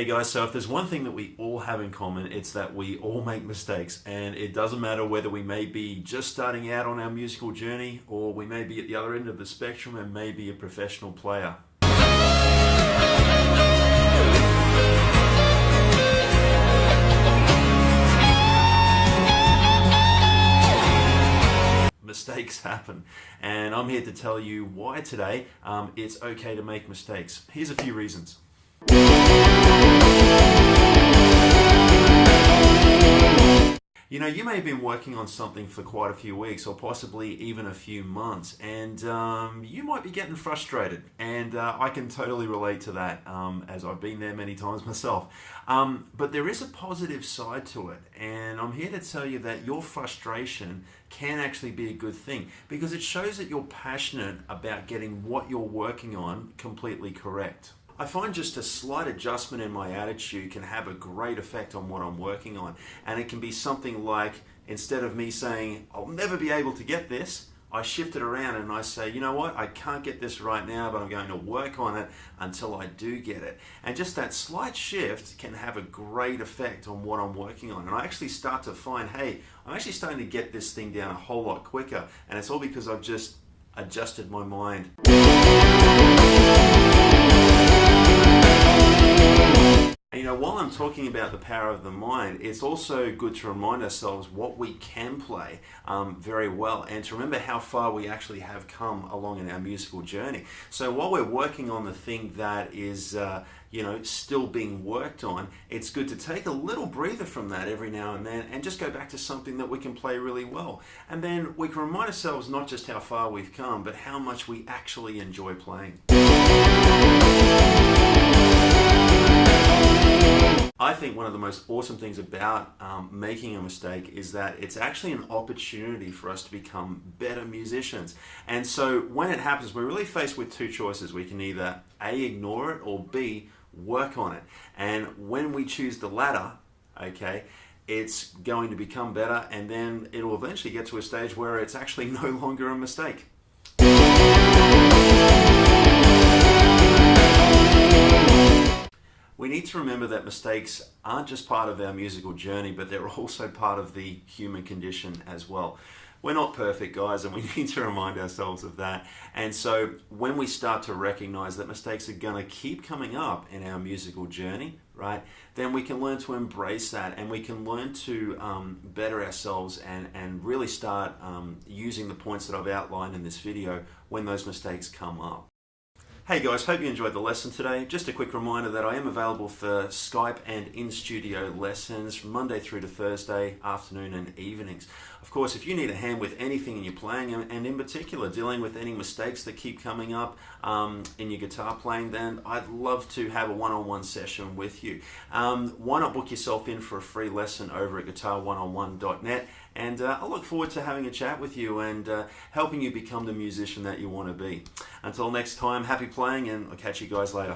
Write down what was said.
Hey guys, so if there's one thing that we all have in common, it's that we all make mistakes, and it doesn't matter whether we may be just starting out on our musical journey or we may be at the other end of the spectrum and may be a professional player. Mistakes happen, and I'm here to tell you why today it's okay to make mistakes. Here's a few reasons. You know, you may have been working on something for quite a few weeks or possibly even a few months, and you might be getting frustrated, and I can totally relate to that as I've been there many times myself. But there is a positive side to it, and I'm here to tell you that your frustration can actually be a good thing because it shows that you're passionate about getting what you're working on completely correct. I find just a slight adjustment in my attitude can have a great effect on what I'm working on. And it can be something like, instead of me saying, I'll never be able to get this, I shift it around and I say, you know what, I can't get this right now, but I'm going to work on it until I do get it. And just that slight shift can have a great effect on what I'm working on. And I actually start to find, hey, I'm actually starting to get this thing down a whole lot quicker. And it's all because I've just adjusted my mind. And you know, while I'm talking about the power of the mind, it's also good to remind ourselves what we can play very well and to remember how far we actually have come along in our musical journey. So while we're working on the thing that is still being worked on, it's good to take a little breather from that every now and then and just go back to something that we can play really well. And then we can remind ourselves not just how far we've come, but how much we actually enjoy playing. I think one of the most awesome things about making a mistake is that it's actually an opportunity for us to become better musicians. And so when it happens, we're really faced with two choices. We can either A, ignore it, or B, work on it. And when we choose the latter, okay, it's going to become better, and then it'll eventually get to a stage where it's actually no longer a mistake. We need to remember that mistakes aren't just part of our musical journey, but they're also part of the human condition as well. We're not perfect, guys, and we need to remind ourselves of that. And so when we start to recognize that mistakes are going to keep coming up in our musical journey, right, then we can learn to embrace that, and we can learn to better ourselves and really start using the points that I've outlined in this video when those mistakes come up. Hey guys, hope you enjoyed the lesson today. Just a quick reminder that I am available for Skype and in-studio lessons from Monday through to Thursday, afternoon and evenings. Of course, if you need a hand with anything in your playing, and in particular dealing with any mistakes that keep coming up in your guitar playing, then I'd love to have a one-on-one session with you. Why not book yourself in for a free lesson over at guitar1on1.net, and I look forward to having a chat with you and helping you become the musician that you want to be. Until next time, happy playing, and I'll catch you guys later.